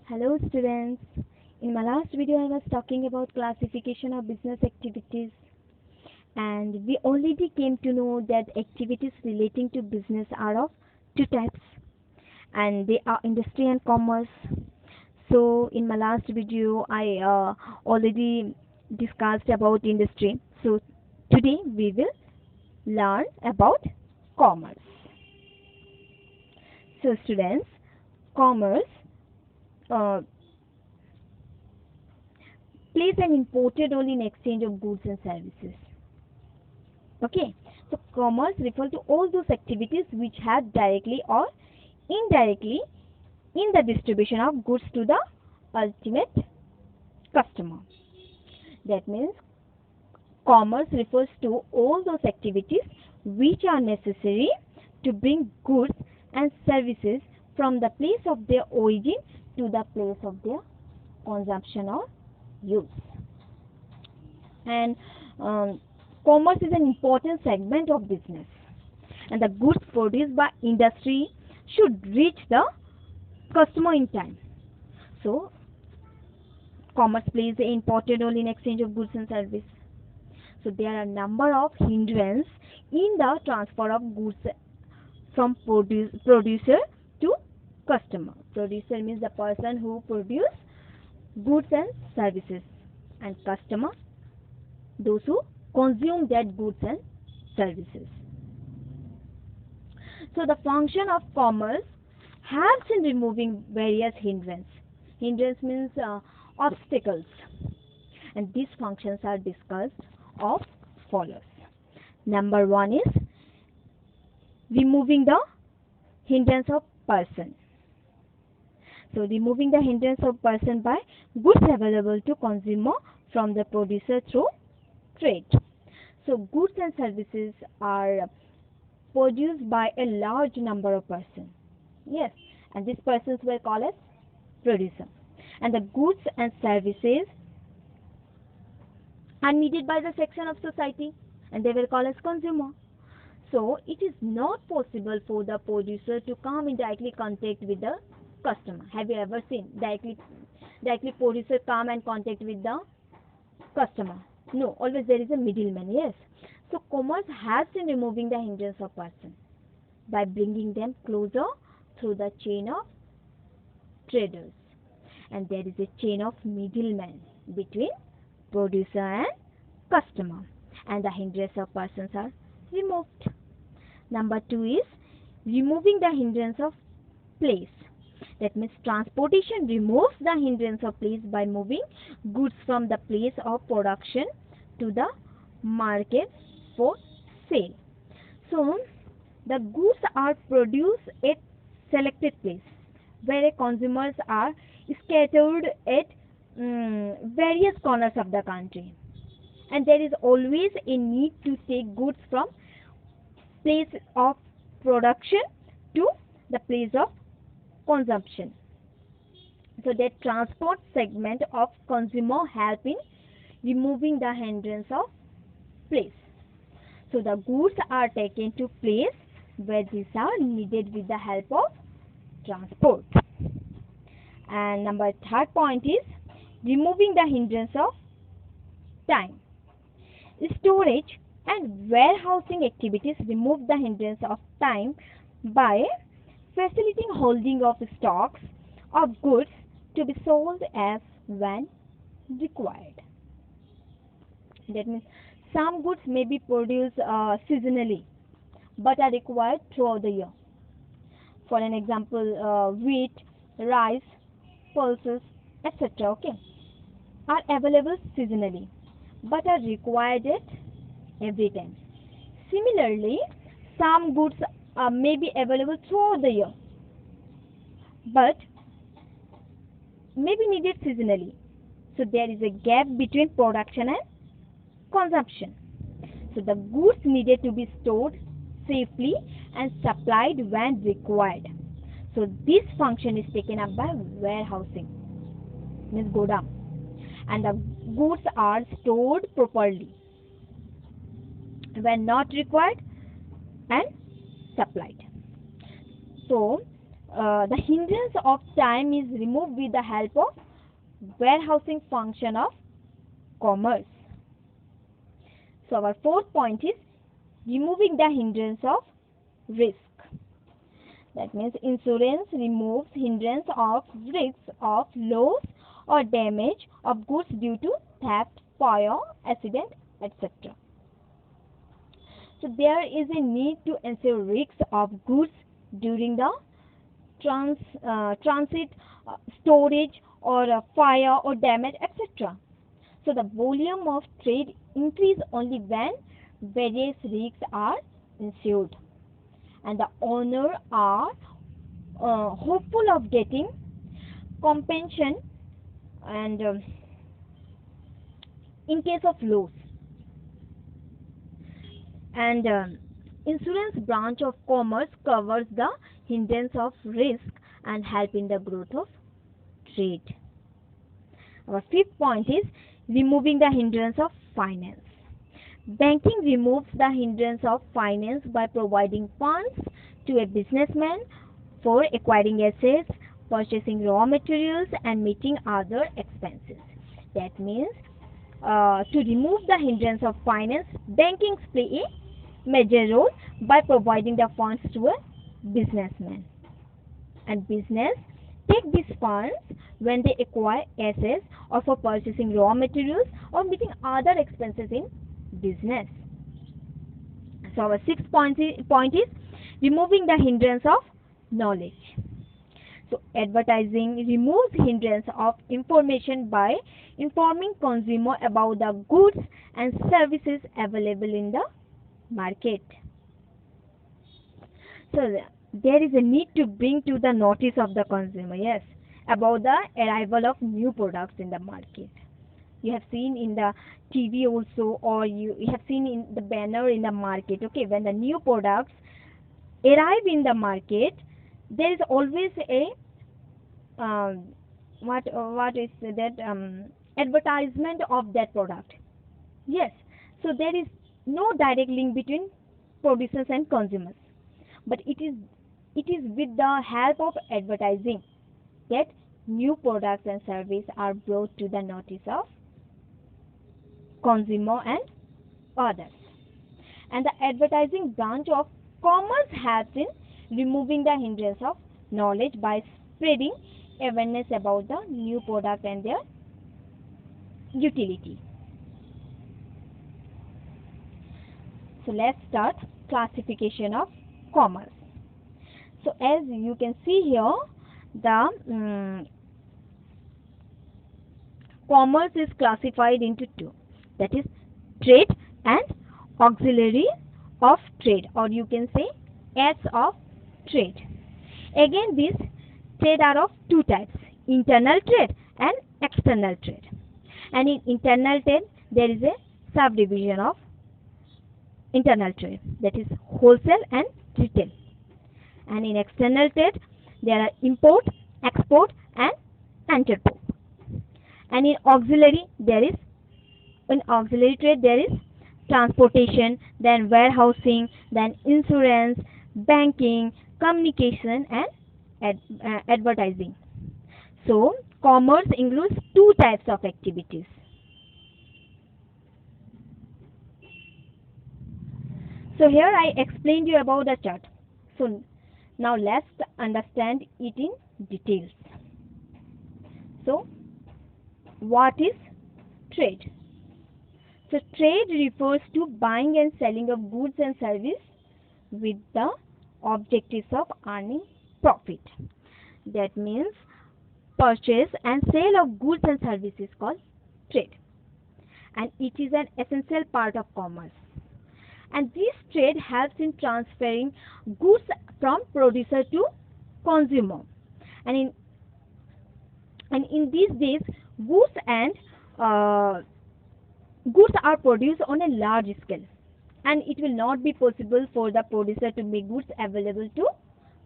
Hello students. In my last video I was talking about classification of business activities, and we already came to know that activities relating to business are of two types, and they are industry and commerce. So in my last video I already discussed about industry. So today we will learn about commerce. So students, commerce uh, plays an important role in exchange of goods and services. Okay, so commerce refers to all those activities which have directly or indirectly in the distribution of goods to the ultimate customer. That means commerce refers to all those activities which are necessary to bring goods and services from the place of their origin to the place of their consumption or use. And commerce is an important segment of business, and the goods produced by industry should reach the customer in time. So commerce plays an important role in exchange of goods and service. So there are a number of hindrances in the transfer of goods from producer to customer. Producer means the person who produce goods and services, and customer those who consume that goods and services. So the function of commerce helps in removing various hindrances. Hindrance means obstacles, and these functions are discussed of follows. Number one is removing the hindrance of person. So removing the hindrance of person by goods available to consumer from the producer through trade. So goods and services are produced by a large number of persons. Yes, and these persons were called as producer. And the goods and services are needed by the section of society, and they were called as consumer. So it is not possible for the producer to come in directly contact with the customer. Have you ever seen directly producer come and contact with the customer? No, always there is a middleman. Yes. So commerce helps in removing the hindrance of person by bringing them closer through the chain of traders, and there is a chain of middlemen between producer and customer, and the hindrance of persons are removed. Number two is removing the hindrance of place. That means transportation removes the hindrance of place by moving goods from the place of production to the market for sale. So the goods are produced at selected place where consumers are scattered at various corners of the country, and there is always a need to take goods from place of production to the place of consumption. So that transport segment of consumer help in removing the hindrance of place. So the goods are taken to place where these are needed with the help of transport. And number third point is removing the hindrance of time. Storage and warehousing activities remove the hindrance of time by facilitating holding of stocks of goods to be sold as when required. That means some goods may be produced seasonally but are required throughout the year. For an example, wheat, rice, pulses, etc. Okay, are available seasonally but are required at every time. Similarly, some goods may be available throughout the year but may be needed seasonally. So there is a gap between production and consumption. So the goods needed to be stored safely and supplied when required. So this function is taken up by warehousing, means godown, and the goods are stored properly when not required and supplied. So The hindrance of time is removed with the help of warehousing function of commerce. So our fourth point is removing the hindrance of risk. That means insurance removes hindrance of risks of loss or damage of goods due to theft, fire, accident, etc. So there is a need to ensure risks of goods during the transit, storage, or fire or damage, etc. So the volume of trade increase only when various risks are ensured, and the owner are hopeful of getting compensation and in case of loss. And insurance branch of commerce covers the hindrance of risk and help in the growth of trade. Our fifth point is removing the hindrance of finance. Banking removes the hindrance of finance by providing funds to a businessman for acquiring assets, purchasing raw materials, and meeting other expenses. That means to remove the hindrance of finance, banking play a major role by providing the funds to a businessman. And business take these funds when they acquire assets or for purchasing raw materials or meeting other expenses in business. So our sixth point is removing the hindrance of knowledge. So advertising removes hindrance of information by informing consumer about the goods and services available in the market. So there is a need to bring to the notice of the consumer, yes, about the arrival of new products in the market. You have seen in the TV also, or you have seen in the banner in the market. Okay, when the new products arrive in the market, there is always a what is that advertisement of that product. Yes, so there is no direct link between producers and consumers, but it is with the help of advertising that new products and services are brought to the notice of consumer and others. And the advertising branch of commerce helps in removing the hindrance of knowledge by spreading awareness about the new product and their utility. So let's start classification of commerce. So as you can see here, the commerce is classified into two, that is trade and auxiliary of trade, or you can say aids of trade. Again, these trade are of two types, internal trade and external trade. And in internal trade there is a subdivision of internal trade, that is wholesale and retail. And in external trade there are import, export and entrepot. And in auxiliary trade there is transportation, then warehousing, then insurance, banking, communication and advertising. So commerce includes two types of activities. So here I explained you about the chart. So now let's understand it in details. So what is trade? So trade refers to buying and selling of goods and services with the objectives of earning profit. That means purchase and sale of goods and services called trade, and it is an essential part of commerce. And this trade helps in transferring goods from producer to consumer. And in these days, goods are produced on a large scale, and it will not be possible for the producer to make goods available to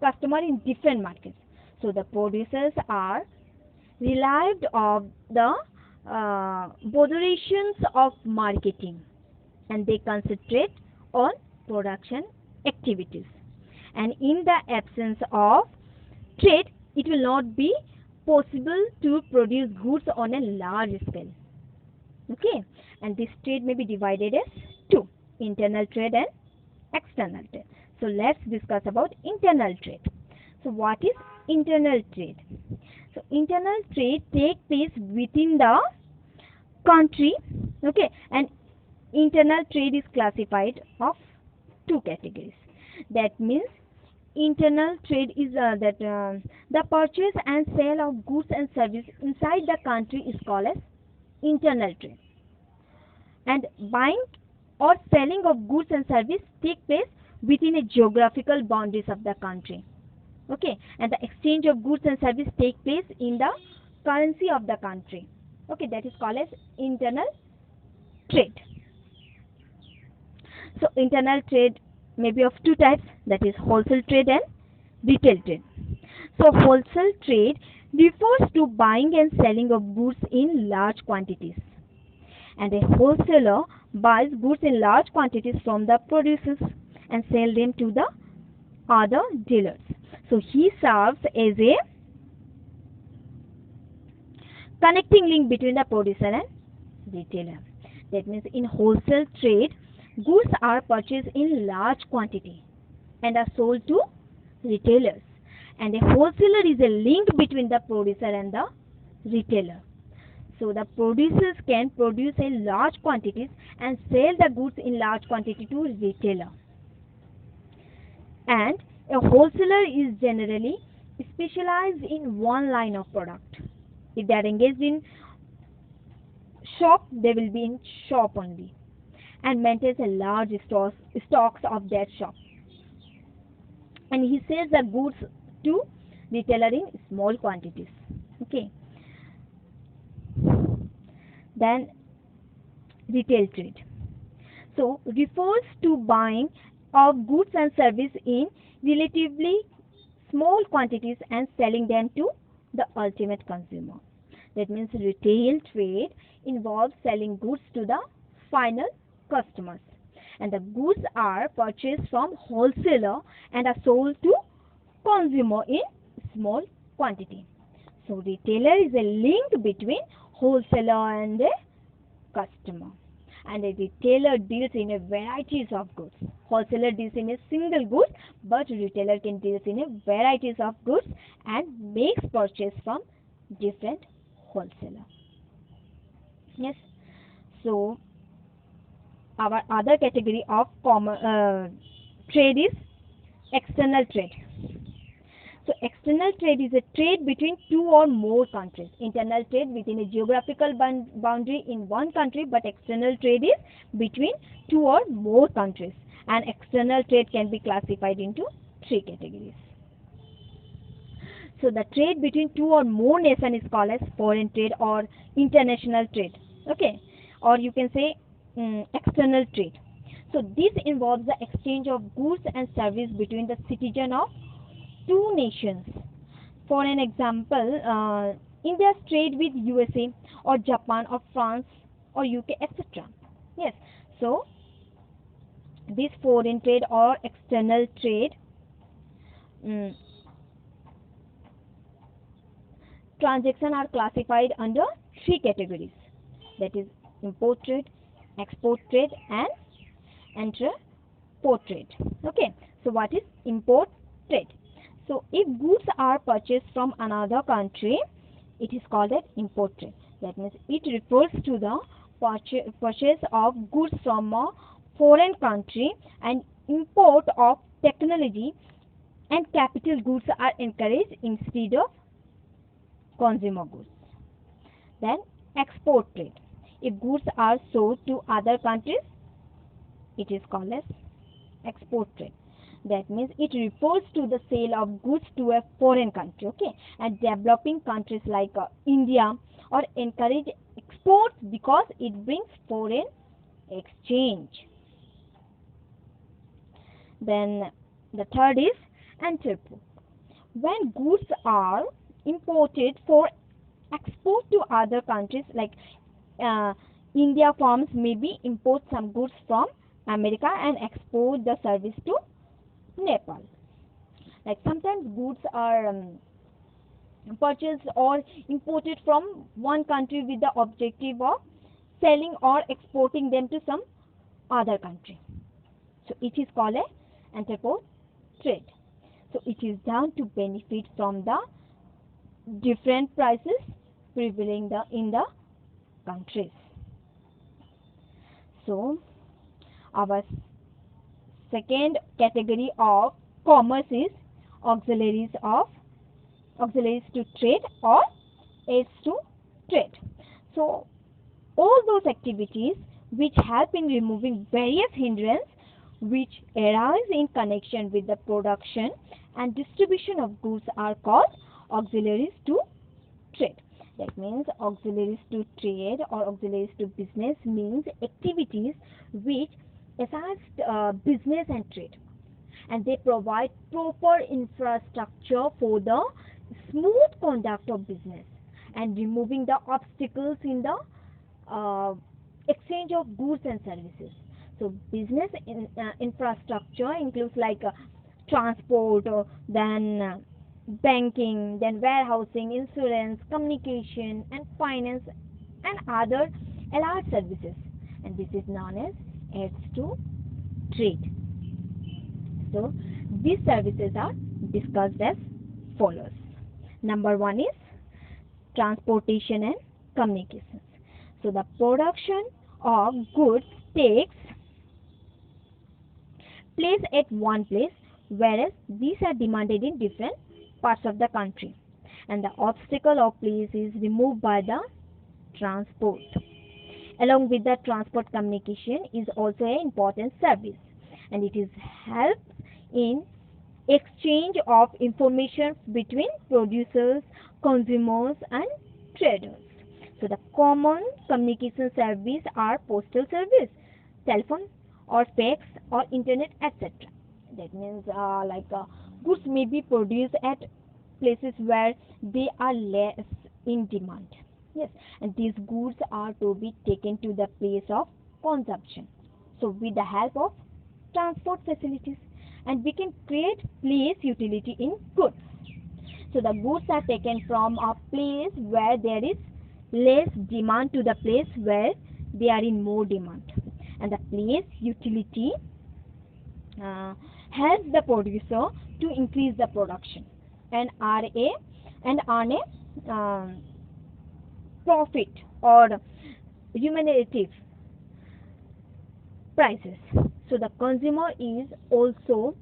customer in different markets. So the producers are relieved of the botherations of marketing, and they concentrate on production activities. And in the absence of trade, it will not be possible to produce goods on a large scale. Okay, and this trade may be divided as two: internal trade and external trade. So let's discuss about internal trade. So what is internal trade? So internal trade takes place within the country. Okay, and internal trade is classified of two categories. That means internal trade is the purchase and sale of goods and services inside the country is called as internal trade, and buying or selling of goods and services take place within a geographical boundaries of the country. Okay, and the exchange of goods and services take place in the currency of the country. Okay, that is called as internal trade. So internal trade may be of two types, that is wholesale trade and retail trade. So wholesale trade refers to buying and selling of goods in large quantities, and a wholesaler buys goods in large quantities from the producers and sell them to the other dealers. So he serves as a connecting link between the producer and retailer. That means in wholesale trade, goods are purchased in large quantity and are sold to retailers, and a wholesaler is a link between the producer and the retailer. So the producers can produce in large quantities and sell the goods in large quantity to retailer. And a wholesaler is generally specialized in one line of product. If they are engaged in shop, they will be in shop only and maintains a large stocks of that shop. And he sells the goods to retailer in small quantities. Okay. Then retail trade. So refers to buying of goods and services in relatively small quantities and selling them to the ultimate consumer. That means retail trade involves selling goods to the final customers, and the goods are purchased from wholesaler and are sold to consumer in small quantity. So retailer is a link between wholesaler and a customer, and a retailer deals in a varieties of goods. Wholesaler deals in a single good, but retailer can deal in a varieties of goods and makes purchase from different wholesaler. Yes. So our other category of trade is external trade. So external trade is a trade between two or more countries. Internal trade within a geographical boundary in one country, but external trade is between two or more countries. And external trade can be classified into three categories. So the trade between two or more nations is called as foreign trade or international trade. Okay, or you can say external trade. So this involves the exchange of goods and services between the citizens of two nations. For an example, India's trade with USA or Japan or France or UK, etc. Yes, so this foreign trade or external trade transactions are classified under three categories, that is import trade, export trade and intra-port trade. Okay, so what is import trade? So if goods are purchased from another country, it is called an import trade. That means it refers to the purchase of goods from a foreign country, and import of technology and capital goods are encouraged instead of consumer goods. Then export trade. If goods are sold to other countries, it is called as export trade. That means it refers to the sale of goods to a foreign country. Okay, and developing countries like India or encourage exports because it brings foreign exchange. Then the third is entrepot. When goods are imported for export to other countries, like India firms maybe import some goods from America and export the service to Nepal. Like sometimes goods are purchased or imported from one country with the objective of selling or exporting them to some other country. So it is called a interport trade. So it is done to benefit from the different prices prevailing in the countries. So our second category of commerce is auxiliaries to trade or aids to trade. So all those activities which help in removing various hindrances which arise in connection with the production and distribution of goods are called auxiliaries to trade. That means auxiliaries to trade or auxiliaries to business means activities which assist business and trade, and they provide proper infrastructure for the smooth conduct of business and removing the obstacles in the exchange of goods and services. So business infrastructure includes like transport, then banking, then warehousing, insurance, communication, and finance, and other allied services. And this is known as aids to trade. So these services are discussed as follows. Number one is transportation and communications. So the production of goods takes place at one place, whereas these are demanded in different parts of the country, and the obstacle of place is removed by the transport. Along with the transport, communication is also an important service, and it is helps in exchange of information between producers, consumers, and traders. So the common communication service are postal service, telephone or fax or internet, etc. That means goods may be produced at places where they are less in demand. Yes, and these goods are to be taken to the place of consumption. So with the help of transport facilities, and we can create place utility in goods. So the goods are taken from a place where there is less demand to the place where they are in more demand, and the place utility helps the producer to increase the production and earn a profit or remunerative prices. So the consumer is also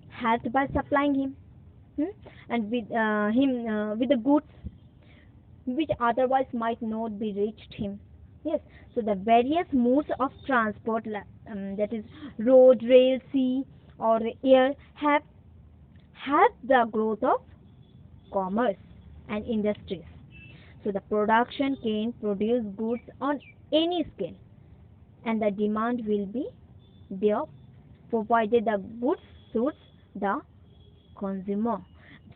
helped by supplying him and with the goods which otherwise might not be reached him. Yes, so the various modes of transport, that is road, rail, sea, or air, have helped the growth of commerce and industries. So the production can produce goods on any scale, and the demand will be there provided the goods suits the consumer.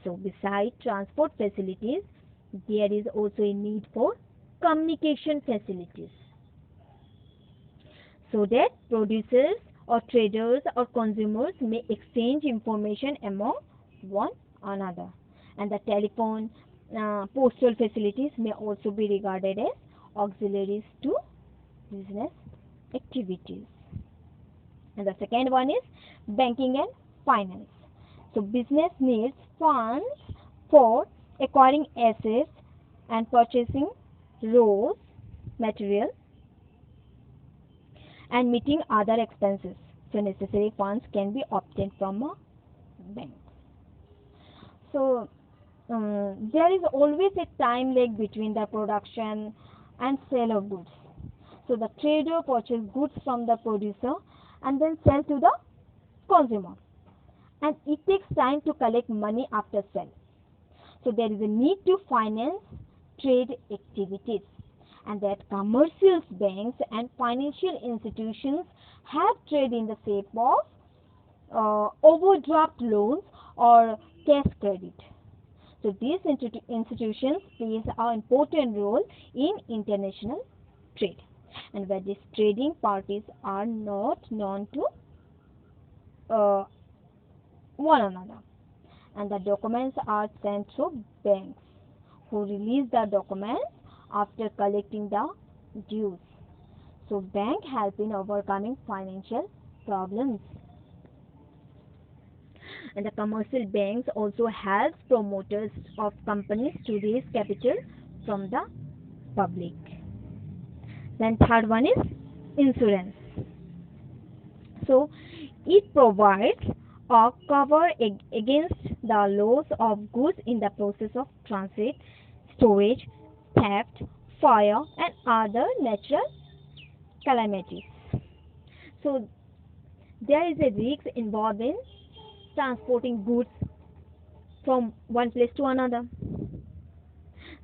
So besides transport facilities, there is also a need for communication facilities, so that producers or traders or consumers may exchange information among one another. And the telephone, postal facilities may also be regarded as auxiliaries to business activities. And the second one is banking and finance. So business needs funds for acquiring assets and purchasing raw material and meeting other expenses. So necessary funds can be obtained from a bank. So there is always a time lag between the production and sale of goods. So the trader purchases goods from the producer and then sell to the consumer, and it takes time to collect money after sale. So there is a need to finance trade activities, and that commercial banks and financial institutions have trade in the shape of overdraft loans or cash credit. So these institutions plays an important role in international trade, and where these trading parties are not known to one another, and the documents are sent through banks who release the documents after collecting the dues. So bank help in overcoming financial problems. And the commercial banks also helps promoters of companies to raise capital from the public. Then third one is insurance. So it provides a cover against the loss of goods in the process of transit, storage, theft, fire, and other natural calamities. So there is a risk involved in transporting goods from one place to another.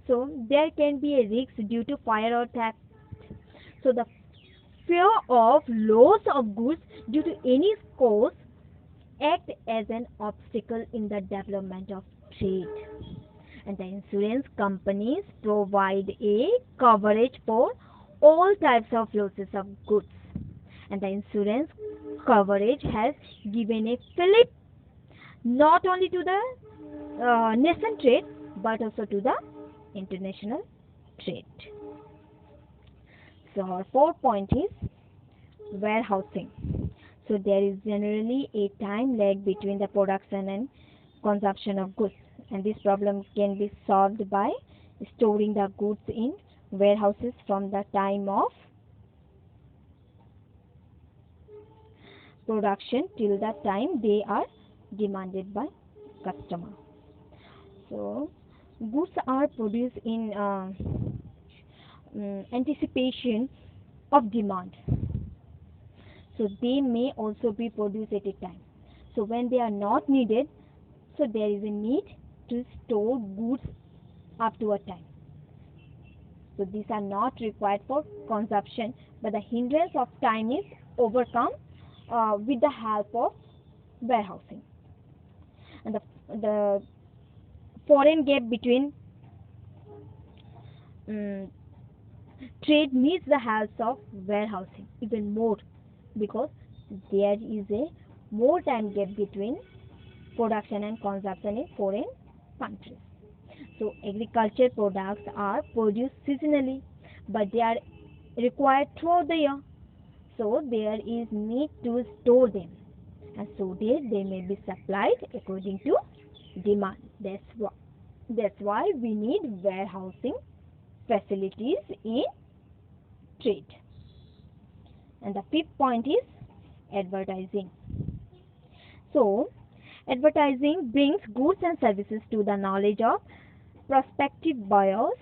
So there can be a risk due to fire or theft. So the fear of loss of goods due to any cause act as an obstacle in the development of trade. And the insurance companies provide a coverage for all types of losses of goods. And the insurance coverage has given a fillip not only to the nation trade but also to the international trade. So our fourth point is warehousing. So there is generally a time lag between the production and consumption of goods, and this problem can be solved by storing the goods in warehouses from the time of production till the time they are demanded by customer. So goods are produced in anticipation of demand. So they may also be produced at a time. So when they are not needed, so there is a need to store goods up to a time. So these are not required for consumption, but the hindrance of time is overcome with the help of warehousing. And the foreign gap between trade needs the help of warehousing even more, because there is a more time gap between production and consumption in foreign countries. So agriculture products are produced seasonally, but they are required throughout the year. So there is need to store them, and so they may be supplied according to demand. That's why we need warehousing facilities in trade. And the fifth point is advertising. So advertising brings goods and services to the knowledge of prospective buyers,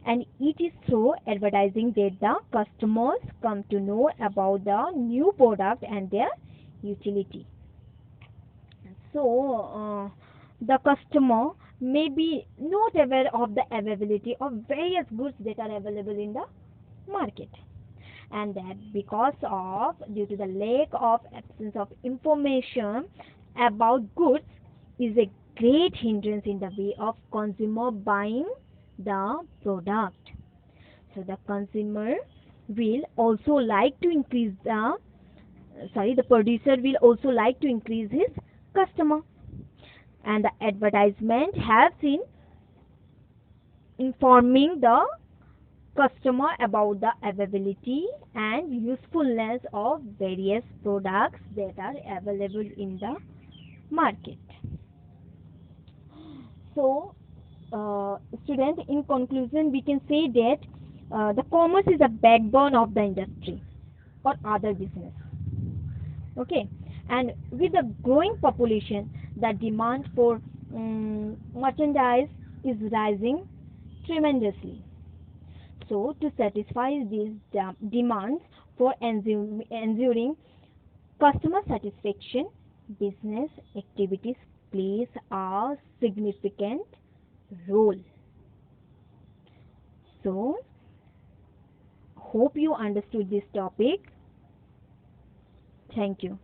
and it is through advertising that the customers come to know about the new product and their utility. So the customer may be not aware of the availability of various goods that are available in the market, and that because of due to the lack of absence of information about goods is a great hindrance in the way of consumer buying the product. So the consumer will also like to increase the producer will also like to increase his customer, and the advertisement helps in informing the customer about the availability and usefulness of various products that are available in the market. So student, in conclusion we can say that the commerce is a backbone of the industry or other business. Okay, and with the growing population the demand for merchandise is rising tremendously. So to satisfy these demands for ensuring customer satisfaction, business activities plays a significant role. So hope you understood this topic. Thank you.